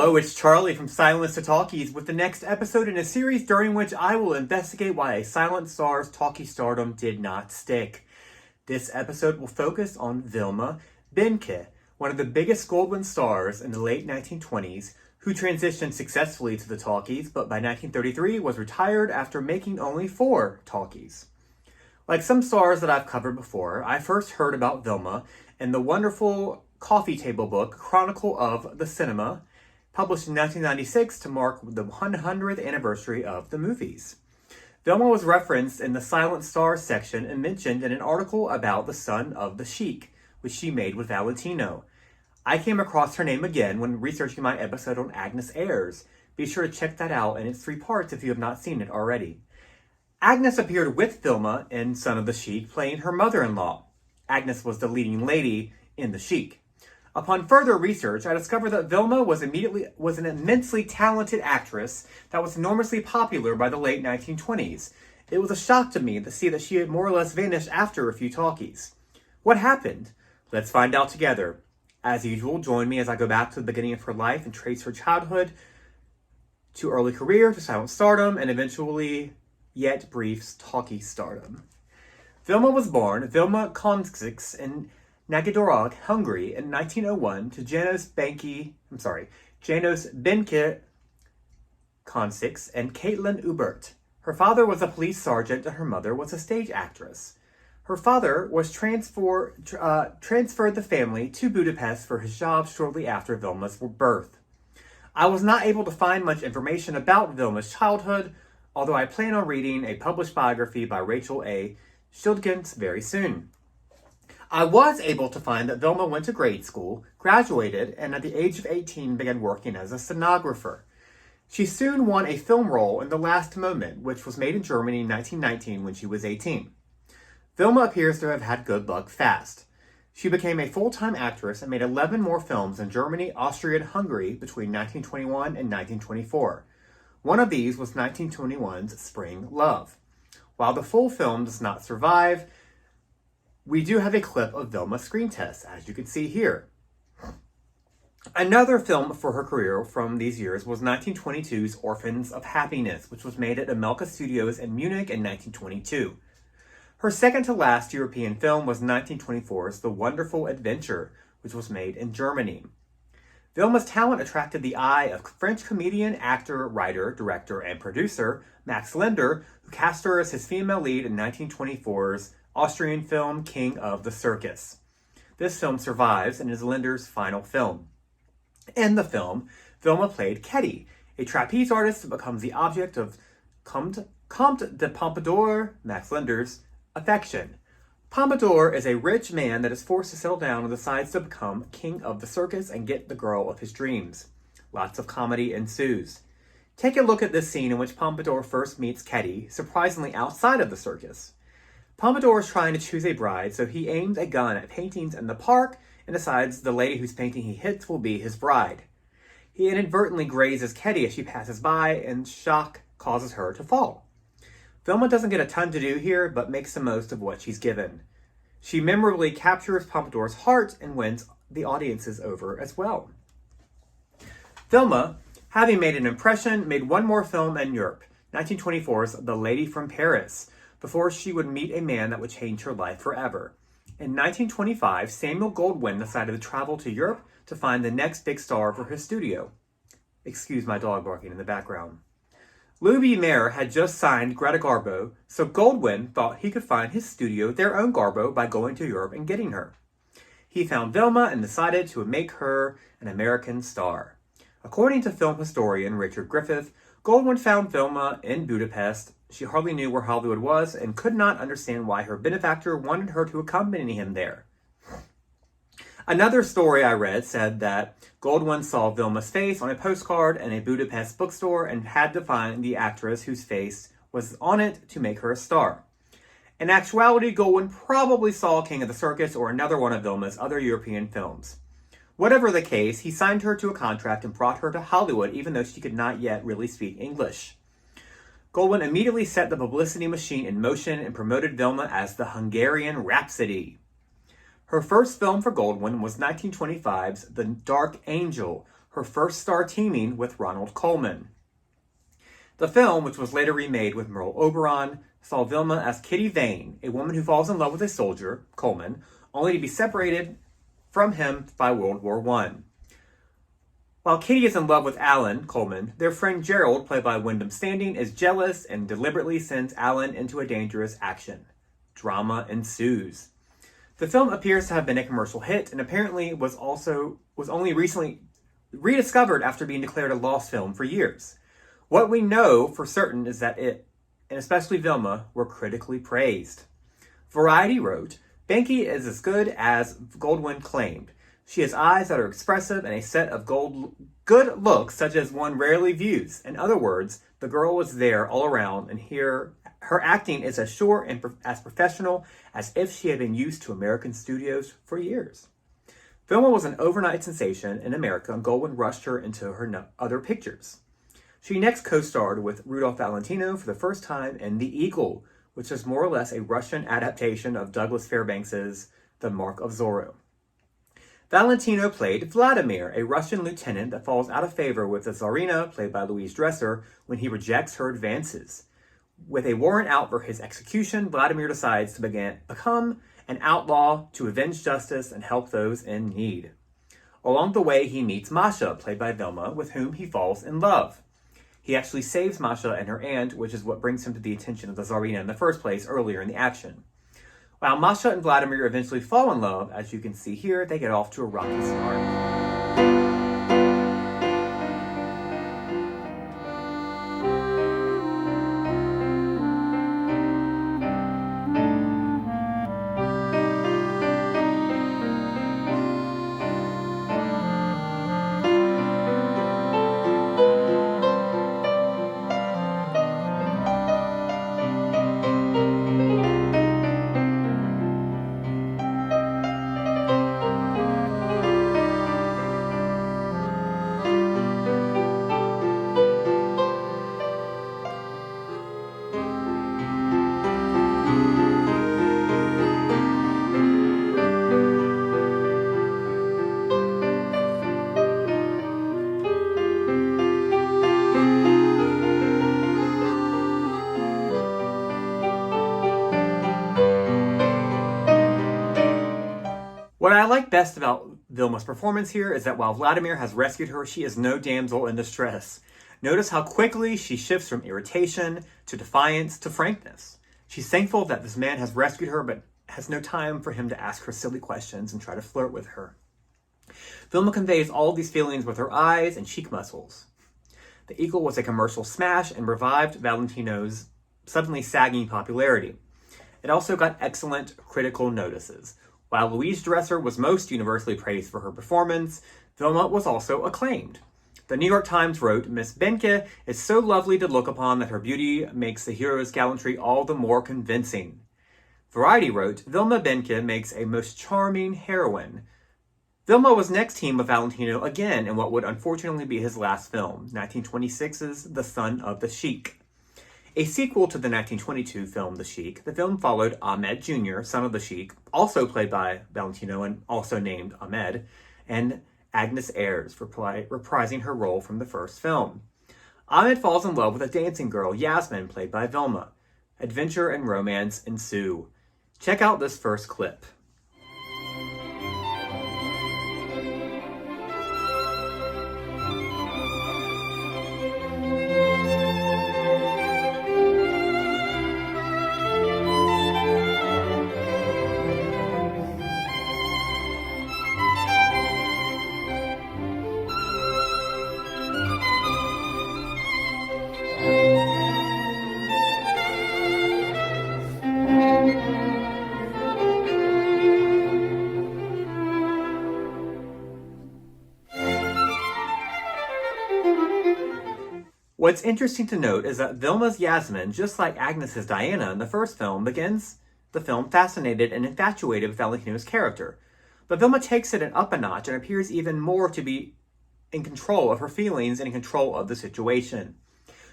Hello, it's Charlie from Silence to Talkies with the next episode in a series during which I will investigate why a silent star's talkie stardom did not stick. This episode will focus on VILMA BANKY, one of the biggest Goldwyn stars in the late 1920s, who transitioned successfully to the talkies, but by 1933 was retired after making only 4 talkies. Like some stars that I've covered before, I first heard about VILMA in the wonderful coffee table book Chronicle of the Cinema, published in 1996 to mark the 100th anniversary of the movies. VILMA was referenced in the Silent Stars section and mentioned in an article about the son of the Sheik, which she made with Valentino. I came across her name again when researching my episode on Agnes Ayres. Be sure to check that out in its 3 parts if you have not seen it already. Agnes appeared with VILMA in Son of the Sheik, playing her mother-in-law. Agnes was the leading lady in the Sheik. Upon further research, I discovered that VILMA was an immensely talented actress that was enormously popular by the late 1920s. It was a shock to me to see that she had more or less vanished after a few talkies. What happened? Let's find out together. As usual, join me as I go back to the beginning of her life and trace her childhood to early career, to silent stardom, and eventually, yet brief, talkie stardom. VILMA was born Vilma Koncsik in Nagydorog, Hungary in 1901 to Janos Bánky Koncsik and Caitlin Ubert. Her father was a police sergeant and her mother was a stage actress. Her father was transferred the family to Budapest for his job shortly after Vilma's birth. I was not able to find much information about Vilma's childhood, although I plan on reading a published biography by Rachel A. Schildgens very soon. I was able to find that Vilma went to grade school, graduated, and at the age of 18 began working as a stenographer. She soon won a film role in The Last Moment, which was made in Germany in 1919 when she was 18. Vilma appears to have had good luck fast. She became a full-time actress and made 11 more films in Germany, Austria, and Hungary between 1921 and 1924. One of these was 1921's Spring Love. While the full film does not survive, we do have a clip of Vilma's screen test, as you can see here. Another film for her career from these years was 1922's Orphans of Happiness, which was made at Amelka Studios in Munich in 1922. Her second to last European film was 1924's The Wonderful Adventure, which was made in Germany. Vilma's talent attracted the eye of French comedian, actor, writer, director, and producer Max Linder, who cast her as his female lead in 1924's Austrian film King of the Circus. This film survives and is Linder's final film. In the film, Vilma played Ketty, a trapeze artist who becomes the object of Comte de Pompadour, Max Linder's, affection. Pompadour is a rich man that is forced to settle down and decides to become king of the circus and get the girl of his dreams. Lots of comedy ensues. Take a look at this scene in which Pompadour first meets Ketty, surprisingly outside of the circus. Pompadour is trying to choose a bride, so he aims a gun at paintings in the park and decides the lady whose painting he hits will be his bride. He inadvertently grazes Ketty as she passes by, and shock causes her to fall. Vilma doesn't get a ton to do here, but makes the most of what she's given. She memorably captures Pompadour's heart and wins the audiences over as well. Vilma, having made an impression, made one more film in Europe, 1924's The Lady from Paris, before she would meet a man that would change her life forever. In 1925, Samuel Goldwyn decided to travel to Europe to find the next big star for his studio. Excuse my dog barking in the background. Louis Mayer had just signed Greta Garbo, so Goldwyn thought he could find his studio their own Garbo by going to Europe and getting her. He found Vilma and decided to make her an American star. According to film historian Richard Griffith, Goldwyn found Vilma in Budapest. She hardly knew where Hollywood was and could not understand why her benefactor wanted her to accompany him there. Another story I read said that Goldwyn saw Vilma's face on a postcard in a Budapest bookstore and had to find the actress whose face was on it to make her a star. In actuality, Goldwyn probably saw King of the Circus or another one of Vilma's other European films. Whatever the case, he signed her to a contract and brought her to Hollywood even though she could not yet really speak English. Goldwyn immediately set the publicity machine in motion and promoted Vilma as the Hungarian Rhapsody. Her first film for Goldwyn was 1925's The Dark Angel, her first star teaming with Ronald Colman. The film, which was later remade with Merle Oberon, saw Vilma as Kitty Vane, a woman who falls in love with a soldier, Colman, only to be separated from him by World War I. While Kitty is in love with Alan Colman, their friend Gerald, played by Wyndham Standing, is jealous and deliberately sends Alan into a dangerous action. Drama ensues. The film appears to have been a commercial hit and apparently was only recently rediscovered after being declared a lost film for years. What we know for certain is that it, and especially Vilma, were critically praised. Variety wrote, "Banky is as good as Goldwyn claimed. She has eyes that are expressive and a set of good looks such as one rarely views. In other words, the girl is there all around, and here her acting is as sure and as professional as if she had been used to American studios for years." Vilma was an overnight sensation in America, and Goldwyn rushed her into her other pictures. She next co-starred with Rudolph Valentino for the first time in The Eagle, which is more or less a Russian adaptation of Douglas Fairbanks's The Mark of Zorro. Valentino played Vladimir, a Russian lieutenant that falls out of favor with the Tsarina, played by Louise Dresser, when he rejects her advances. With a warrant out for his execution, Vladimir decides to become an outlaw to avenge justice and help those in need. Along the way, he meets Masha, played by Vilma, with whom he falls in love. He actually saves Masha and her aunt, which is what brings him to the attention of the Tsarina in the first place earlier in the action. While Masha and Vladimir eventually fall in love, as you can see here, they get off to a rocky start. What I like best about Vilma's performance here is that while Vladimir has rescued her, she is no damsel in distress. Notice how quickly she shifts from irritation to defiance to frankness. She's thankful that this man has rescued her, but has no time for him to ask her silly questions and try to flirt with her. Vilma conveys all these feelings with her eyes and cheek muscles. The Eagle was a commercial smash and revived Valentino's suddenly sagging popularity. It also got excellent critical notices. While Louise Dresser was most universally praised for her performance, Vilma was also acclaimed. The New York Times wrote, "Miss Banky is so lovely to look upon that her beauty makes the hero's gallantry all the more convincing." Variety wrote, "Vilma Banky makes a most charming heroine." Vilma was next teamed with Valentino again in what would unfortunately be his last film, 1926's The Son of the Sheik. A sequel to the 1922 film The Sheik, the film followed Ahmed Jr., son of the Sheik, also played by Valentino and also named Ahmed, and Agnes Ayres, reprising her role from the first film. Ahmed falls in love with a dancing girl, Yasmin, played by Vilma. Adventure and romance ensue. Check out this first clip. What's interesting to note is that Vilma's Yasmin, just like Agnes's Diana in the first film, begins the film fascinated and infatuated with Valentino's character. But Vilma takes it up a notch and appears even more to be in control of her feelings and in control of the situation.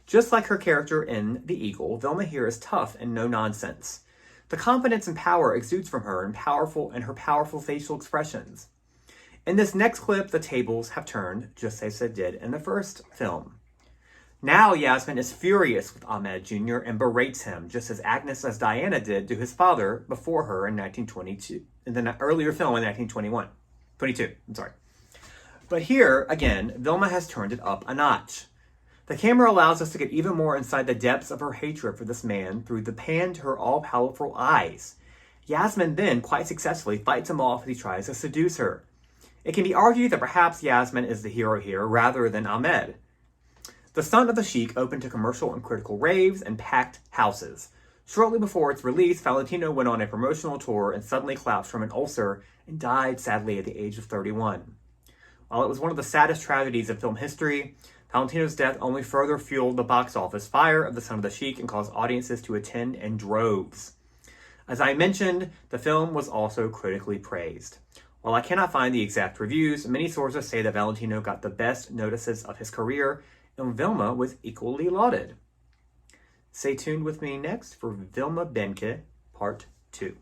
Just like her character in The Eagle, Vilma here is tough and no nonsense. The confidence and power exudes from her and her powerful facial expressions. In this next clip, the tables have turned, just as they did in the first film. Now Yasmin is furious with Ahmed Jr. and berates him, just as Agnes as Diana did to his father before her in 1922, in the earlier film in 1922. But here, again, Vilma has turned it up a notch. The camera allows us to get even more inside the depths of her hatred for this man through the pan to her all-powerful eyes. Yasmin then, quite successfully, fights him off as he tries to seduce her. It can be argued that perhaps Yasmin is the hero here rather than Ahmed. The stunt of the Sheik opened to commercial and critical raves and packed houses. Shortly before its release, Valentino went on a promotional tour and suddenly collapsed from an ulcer and died sadly at the age of 31. While it was one of the saddest tragedies of film history, Valentino's death only further fueled the box office fire of The Son of the Sheik and caused audiences to attend in droves. As I mentioned, the film was also critically praised. While I cannot find the exact reviews, many sources say that Valentino got the best notices of his career and Vilma was equally lauded. Stay tuned with me next for Vilma Banky Part 2.